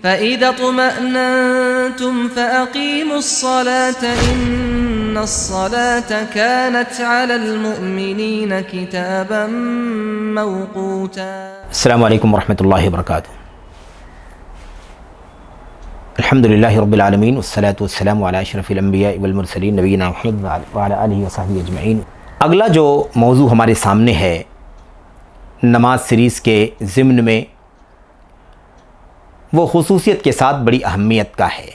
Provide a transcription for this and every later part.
فإذا اطمأننتم فأقيموا الصلاة إن الصلاة كانت على المؤمنين كتابا موقوتا. السلام علیکم ورحمۃ اللہ وبرکاتہ. الحمد للہ رب العالمین والصلاة والسلام علی اشرف الانبیاء والمرسلین نبینا محمد وعلی آلہ وصحبہ اجمعین. اگلا جو موضوع ہمارے سامنے ہے نماز سیریز کے ضمن میں، وہ خصوصیت کے ساتھ بڑی اہمیت کا ہے،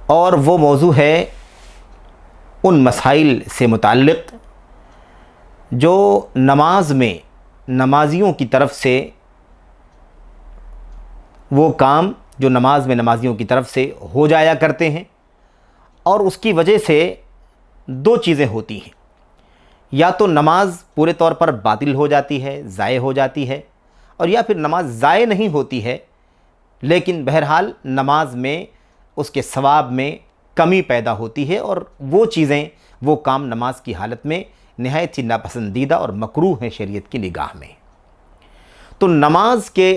اور وہ موضوع ہے ان مسائل سے متعلق جو نماز میں نمازیوں کی طرف سے، وہ کام جو نماز میں نمازیوں کی طرف سے ہو جایا کرتے ہیں، اور اس کی وجہ سے دو چیزیں ہوتی ہیں. یا تو نماز پورے طور پر باطل ہو جاتی ہے، ضائع ہو جاتی ہے، اور یا پھر نماز ضائع نہیں ہوتی ہے لیکن بہرحال نماز میں اس کے ثواب میں کمی پیدا ہوتی ہے، اور وہ چیزیں، وہ کام نماز کی حالت میں نہایت ہی ناپسندیدہ اور مکروہ ہیں شریعت کی نگاہ میں. تو نماز کے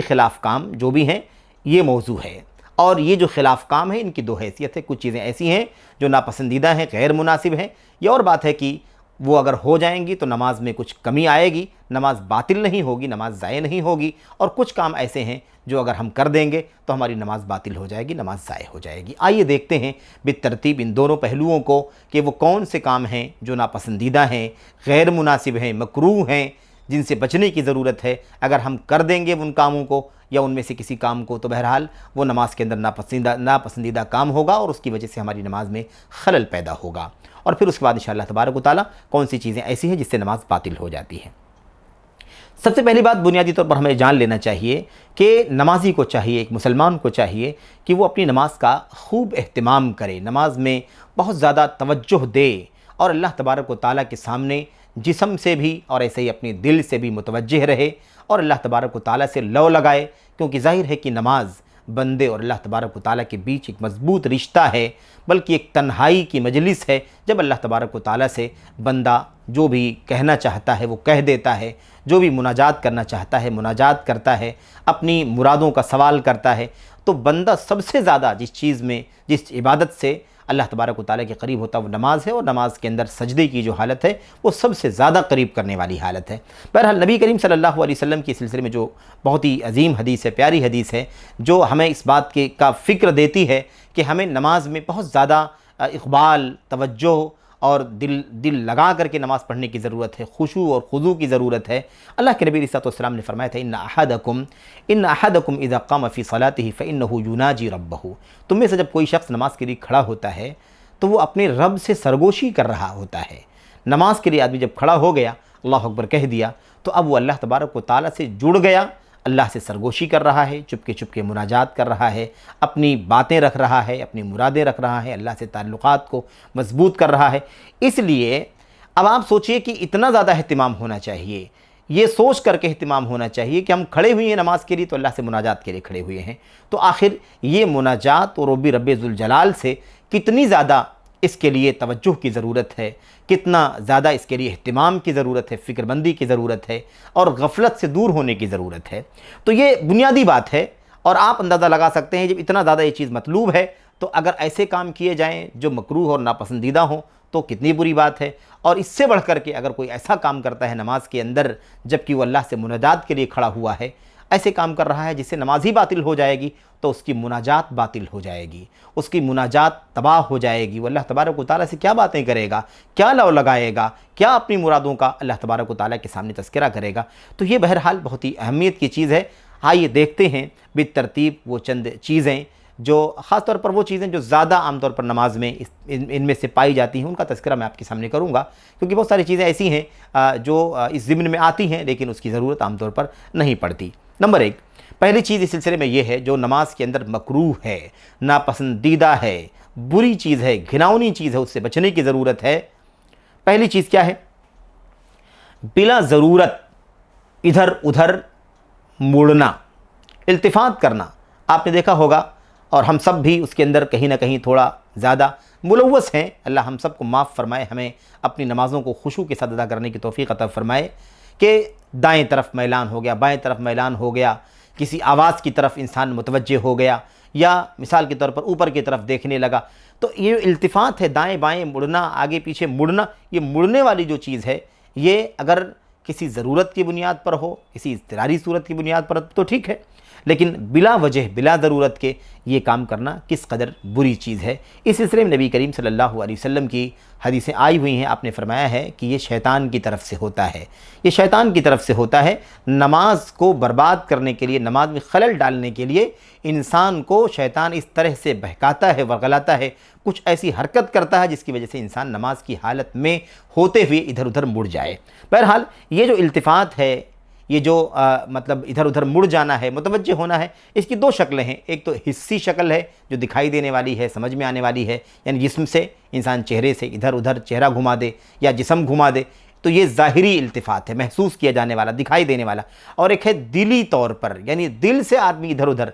خلاف کام جو بھی ہیں یہ موضوع ہے، اور یہ جو خلاف کام ہے ان کی دو حیثیت ہے. کچھ چیزیں ایسی ہیں جو ناپسندیدہ ہیں، غیر مناسب ہیں. یہ اور بات ہے کہ وہ اگر ہو جائیں گی تو نماز میں کچھ کمی آئے گی، نماز باطل نہیں ہوگی، نماز ضائع نہیں ہوگی. اور کچھ کام ایسے ہیں جو اگر ہم کر دیں گے تو ہماری نماز باطل ہو جائے گی، نماز ضائع ہو جائے گی. آئیے دیکھتے ہیں بالترتیب ان دونوں پہلوؤں کو کہ وہ کون سے کام ہیں جو ناپسندیدہ ہیں، غیر مناسب ہیں، مکروہ ہیں، جن سے بچنے کی ضرورت ہے. اگر ہم کر دیں گے ان کاموں کو یا ان میں سے کسی کام کو تو بہرحال وہ نماز کے اندر ناپسندیدہ کام ہوگا، اور اس کی وجہ سے ہماری نماز میں خلل پیدا ہوگا. اور پھر اس کے بعد انشاءاللہ تبارک و تعالیٰ کون سی چیزیں ایسی ہیں جس سے نماز باطل ہو جاتی ہے. سب سے پہلی بات بنیادی طور پر ہمیں جان لینا چاہیے کہ نمازی کو چاہیے، ایک مسلمان کو چاہیے کہ وہ اپنی نماز کا خوب اہتمام کرے، نماز میں بہت زیادہ توجہ دے، اور اللہ تبارک و تعالیٰ کے سامنے جسم سے بھی اور ایسے ہی اپنے دل سے بھی متوجہ رہے، اور اللہ تبارک و تعالیٰ سے لو لگائے. کیونکہ ظاہر ہے کہ نماز بندے اور اللہ تبارک و تعالیٰ کے بیچ ایک مضبوط رشتہ ہے، بلکہ ایک تنہائی کی مجلس ہے. جب اللہ تبارک و تعالیٰ سے بندہ جو بھی کہنا چاہتا ہے وہ کہہ دیتا ہے، جو بھی مناجات کرنا چاہتا ہے مناجات کرتا ہے، اپنی مرادوں کا سوال کرتا ہے. تو بندہ سب سے زیادہ جس عبادت سے اللہ تبارک و تعالیٰ کے قریب ہوتا ہے وہ نماز ہے، اور نماز کے اندر سجدے کی جو حالت ہے وہ سب سے زیادہ قریب کرنے والی حالت ہے. بہرحال نبی کریم صلی اللہ علیہ وسلم کے سلسلے میں جو بہت ہی عظیم حدیث ہے، پیاری حدیث ہے، جو ہمیں اس بات کا فکر دیتی ہے کہ ہمیں نماز میں بہت زیادہ اقبال، توجہ اور دل لگا کر کے نماز پڑھنے کی ضرورت ہے، خشوع اور خضوع کی ضرورت ہے. اللہ کے نبی صلی اللہ علیہ وسلم نے فرمایا تھا ان احدکم اذا قام فی صلاته فانه یناجی ربہ. تم میں سے جب کوئی شخص نماز کے لیے کھڑا ہوتا ہے تو وہ اپنے رب سے سرگوشی کر رہا ہوتا ہے. نماز کے لیے آدمی جب کھڑا ہو گیا، اللہ اکبر کہہ دیا، تو اب وہ اللہ تبارک و تعالیٰ سے جڑ گیا، اللہ سے سرگوشی کر رہا ہے، چپکے مناجات کر رہا ہے، اپنی باتیں رکھ رہا ہے، اپنی مرادیں رکھ رہا ہے، اللہ سے تعلقات کو مضبوط کر رہا ہے. اس لیے اب آپ سوچئے کہ اتنا زیادہ اہتمام ہونا چاہیے، یہ سوچ کر کے اہتمام ہونا چاہیے کہ ہم کھڑے ہوئے ہیں نماز کے لیے تو اللہ سے مناجات کے لیے کھڑے ہوئے ہیں. تو آخر یہ مناجات اور رب ذوالجلال سے کتنی زیادہ اس کے لیے توجہ کی ضرورت ہے، کتنا زیادہ اس کے لیے اہتمام کی ضرورت ہے، فکر مندی کی ضرورت ہے، اور غفلت سے دور ہونے کی ضرورت ہے. تو یہ بنیادی بات ہے، اور آپ اندازہ لگا سکتے ہیں جب اتنا زیادہ یہ چیز مطلوب ہے تو اگر ایسے کام کیے جائیں جو مکروہ اور ناپسندیدہ ہوں تو کتنی بری بات ہے. اور اس سے بڑھ کر کے اگر کوئی ایسا کام کرتا ہے نماز کے اندر جبکہ وہ اللہ سے مناجات کے لیے کھڑا ہوا ہے، ایسے کام کر رہا ہے جس سے نماز ہی باطل ہو جائے گی، تو اس کی مناجات باطل ہو جائے گی، اس کی مناجات تباہ ہو جائے گی. وہ اللہ تبارک و تعالیٰ سے کیا باتیں کرے گا، کیا لو لگائے گا، کیا اپنی مرادوں کا اللہ تبارک و تعالیٰ کے سامنے تذکرہ کرے گا. تو یہ بہرحال بہت ہی اہمیت کی چیز ہے. آئیے دیکھتے ہیں بالترتیب وہ چند چیزیں جو خاص طور پر وہ چیزیں جو زیادہ عام طور پر نماز میں ان میں سے پائی جاتی ہیں، ان کا تذکرہ میں آپ کے سامنے کروں گا. کیونکہ بہت ساری چیزیں ایسی ہیں جو اس ضمن میں آتی ہیں لیکن اس کی ضرورت عام طور پر نہیں پڑتی. نمبر 1، پہلی چیز اس سلسلے میں یہ ہے جو نماز کے اندر مکروہ ہے، ناپسندیدہ ہے، بری چیز ہے، گھناؤنی چیز ہے، اس سے بچنے کی ضرورت ہے. پہلی چیز کیا ہے؟ بلا ضرورت ادھر ادھر مڑنا، التفات کرنا. آپ نے دیکھا ہوگا اور ہم سب بھی اس کے اندر کہیں نہ کہیں تھوڑا زیادہ ملوث ہیں. اللہ ہم سب کو معاف فرمائے، ہمیں اپنی نمازوں کو خشوع کے ساتھ ادا کرنے کی توفیق عطا فرمائے کہ دائیں طرف میلان ہو گیا، بائیں طرف میلان ہو گیا، کسی آواز کی طرف انسان متوجہ ہو گیا، یا مثال کے طور پر اوپر کی طرف دیکھنے لگا، تو یہ التفات ہے، دائیں بائیں مڑنا، آگے پیچھے مڑنا، یہ مڑنے والی جو چیز ہے یہ اگر کسی ضرورت کی بنیاد پر ہو، کسی اضطراری صورت کی بنیاد پر تو ٹھیک ہے، لیکن بلا وجہ بلا ضرورت کے یہ کام کرنا کس قدر بری چیز ہے۔ اس سلسلے میں نبی کریم صلی اللہ علیہ وسلم کی حدیثیں آئی ہوئی ہیں، آپ نے فرمایا ہے کہ یہ شیطان کی طرف سے ہوتا ہے، یہ شیطان کی طرف سے ہوتا ہے۔ نماز کو برباد کرنے کے لیے، نماز میں خلل ڈالنے کے لیے انسان کو شیطان اس طرح سے بہکاتا ہے، ورغلاتا ہے، کچھ ایسی حرکت کرتا ہے جس کی وجہ سے انسان نماز کی حالت میں ہوتے ہوئے ادھر ادھر مڑ جائے۔ بہرحال یہ جو التفات ہے، یہ جو مطلب ادھر ادھر مڑ جانا ہے، متوجہ ہونا ہے، اس کی دو شکلیں ہیں۔ ایک تو حسی شکل ہے جو دکھائی دینے والی ہے، سمجھ میں آنے والی ہے، یعنی جسم سے انسان چہرے سے ادھر ادھر چہرہ گھما دے یا جسم گھما دے، تو یہ ظاہری التفات ہے، محسوس کیا جانے والا، دکھائی دینے والا۔ اور ایک ہے دلی طور پر، یعنی دل سے آدمی ادھر ادھر،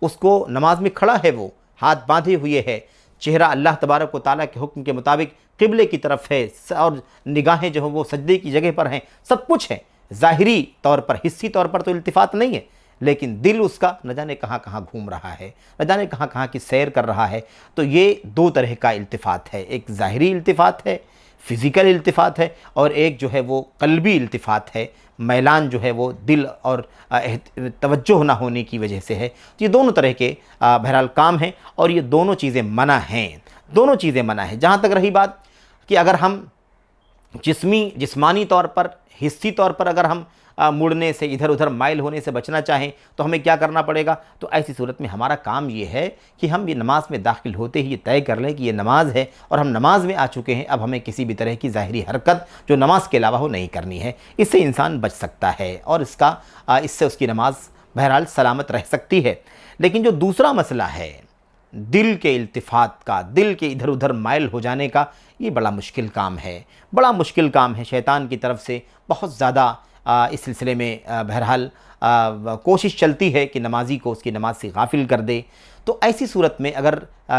اس کو نماز میں کھڑا ہے، وہ ہاتھ باندھے ہوئے ہے، چہرہ اللہ تبارک و تعالیٰ کے حکم کے مطابق قبلے کی طرف ہے، اور نگاہیں جو ہیں وہ سجدے کی جگہ پر ہیں، سب کچھ ہے۔ ظاہری طور پر، حسی طور پر تو التفات نہیں ہے، لیکن دل اس کا نہ جانے کہاں کہاں گھوم رہا ہے، نہ جانے کہاں کہاں کی سیر کر رہا ہے۔ تو یہ دو طرح کا التفات ہے، ایک ظاہری التفات ہے، فزیکل التفات ہے، اور ایک جو ہے وہ قلبی التفات ہے، میلان جو ہے وہ دل اور توجہ نہ ہونے کی وجہ سے ہے۔ تو یہ دونوں طرح کے بہرحال کام ہیں، اور یہ دونوں چیزیں منع ہیں، دونوں چیزیں منع ہیں۔ جہاں تک رہی بات کہ اگر ہم جسمانی طور پر، حسی طور پر اگر ہم مڑنے سے، ادھر ادھر مائل ہونے سے بچنا چاہیں تو ہمیں کیا کرنا پڑے گا؟ تو ایسی صورت میں ہمارا کام یہ ہے کہ ہم یہ نماز میں داخل ہوتے ہی یہ طے کر لیں کہ یہ نماز ہے اور ہم نماز میں آ چکے ہیں، اب ہمیں کسی بھی طرح کی ظاہری حرکت جو نماز کے علاوہ ہو نہیں کرنی ہے۔ اس سے انسان بچ سکتا ہے، اور اس سے اس کی نماز بہرحال سلامت رہ سکتی ہے۔ لیکن جو دوسرا مسئلہ ہے دل کے التفات کا، دل کے ادھر ادھر مائل ہو جانے کا، یہ بڑا مشکل کام ہے، بڑا مشکل کام ہے۔ شیطان کی طرف سے بہت زیادہ اس سلسلے میں بہرحال کوشش چلتی ہے کہ نمازی کو اس کی نماز سے غافل کر دے۔ تو ایسی صورت میں اگر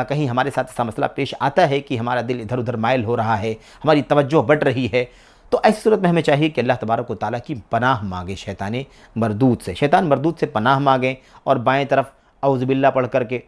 کہیں ہمارے ساتھ ایسا مسئلہ پیش آتا ہے کہ ہمارا دل ادھر ادھر مائل ہو رہا ہے، ہماری توجہ بٹ رہی ہے، تو ایسی صورت میں ہمیں چاہیے کہ اللہ تبارک و تعالیٰ کی پناہ مانگے شیطان مردود سے، شیطان مردود سے پناہ مانگیں، اور بائیں طرف اعوذ باللہ پڑھ کر کے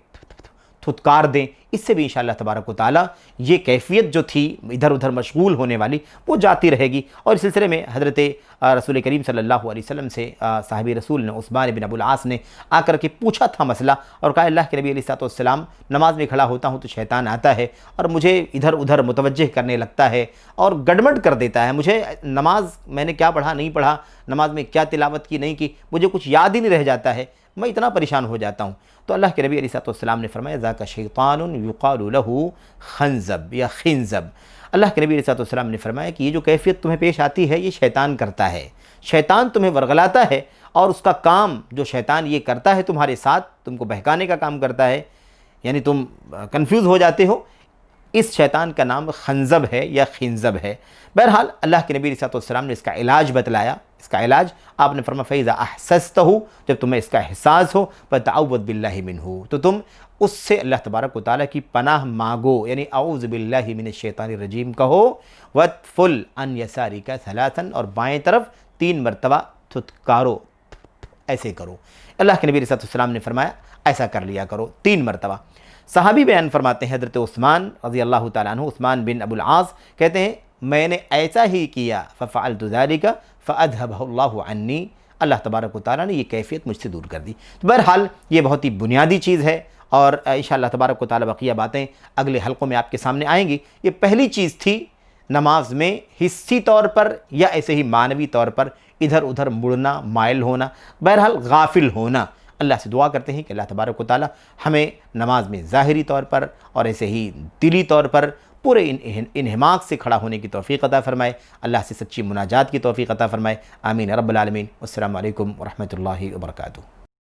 تھتکار دیں۔ اس سے بھی انشاءاللہ تبارک و تعالیٰ یہ کیفیت جو تھی ادھر ادھر مشغول ہونے والی وہ جاتی رہے گی۔ اور اس سلسلے میں حضرت رسول کریم صلی اللہ علیہ وسلم سے صحابی رسول نے، عثمان بن ابو العاص نے آ کر کے پوچھا تھا مسئلہ، اور کہا اللہ کے نبی علیہ السلام، نماز میں کھڑا ہوتا ہوں تو شیطان آتا ہے اور مجھے ادھر ادھر متوجہ کرنے لگتا ہے اور گڑبڑ کر دیتا ہے، مجھے نماز میں نے کیا پڑھا نہیں پڑھا، نماز میں کیا تلاوت کی نہیں کی، مجھے کچھ یاد ہی نہیں رہ جاتا ہے، میں اتنا پریشان ہو جاتا ہوں۔ تو اللہ کے نبی علیہ السلام نے فرمایا ذاک شیطان یقال لہ خنزب یا خنزب۔ اللہ کے نبی علیہ السلام نے فرمایا کہ یہ جو کیفیت تمہیں پیش آتی ہے یہ شیطان کرتا ہے، شیطان تمہیں ورغلاتا ہے، اور اس کا کام جو شیطان یہ کرتا ہے تمہارے ساتھ، تم کو بہکانے کا کام کرتا ہے، یعنی تم کنفیوز ہو جاتے ہو، اس شیطان کا نام خنزب ہے یا خنزب ہے۔ بہرحال اللہ کے نبی علیہ السلام نے اس کا علاج بتلایا۔ اس کا علاج آپ نے فرمایا فَإِذَا أَحْسَسْتَهُ، جب تمہیں اس کا احساس ہو فَتَعَوَّذْ بِاللَّهِ مِنْهُ، تو تم اس سے اللہ تبارک و تعالیٰ کی پناہ مانگو، یعنی اعوذ باللہ من الشیطان الرجیم کہو، وَتْفُلْ عَنْ يَسَارِكَ ثَلَاثًا، اور بائیں طرف 3 مرتبہ تھتکارو، ایسے کرو۔ اللہ کے نبی علیہ السلام نے فرمایا ایسا کر لیا کرو 3 مرتبہ۔ صحابی بیان فرماتے ہیں حضرت عثمان رضی اللہ تعالیٰ عنہ، عثمان بن ابو العاص کہتے ہیں میں نے ایسا ہی کیا، فَفَعَلْتُ ذَلِكَ فَأَذْهَبَهُ اللَّهُ عَنِّي، اللہ تبارک و تعالیٰ نے یہ کیفیت مجھ سے دور کر دی۔ تو بہرحال یہ بہت ہی بنیادی چیز ہے، اور انشاءاللہ تبارک و تعالیٰ بقیہ باتیں اگلے حلقوں میں آپ کے سامنے آئیں گی۔ یہ پہلی چیز تھی نماز میں حسی طور پر یا ایسے ہی معنوی طور پر ادھر ادھر مڑنا، مائل ہونا، بہرحال غافل ہونا۔ اللہ سے دعا کرتے ہیں کہ اللہ تبارک و تعالیٰ ہمیں نماز میں ظاہری طور پر اور ایسے ہی دلی طور پر پورے انہماک سے کھڑا ہونے کی توفیق عطا فرمائے، اللہ سے سچی مناجات کی توفیق عطا فرمائے، آمین رب العالمین۔ السلام علیکم ورحمۃ اللہ وبرکاتہ۔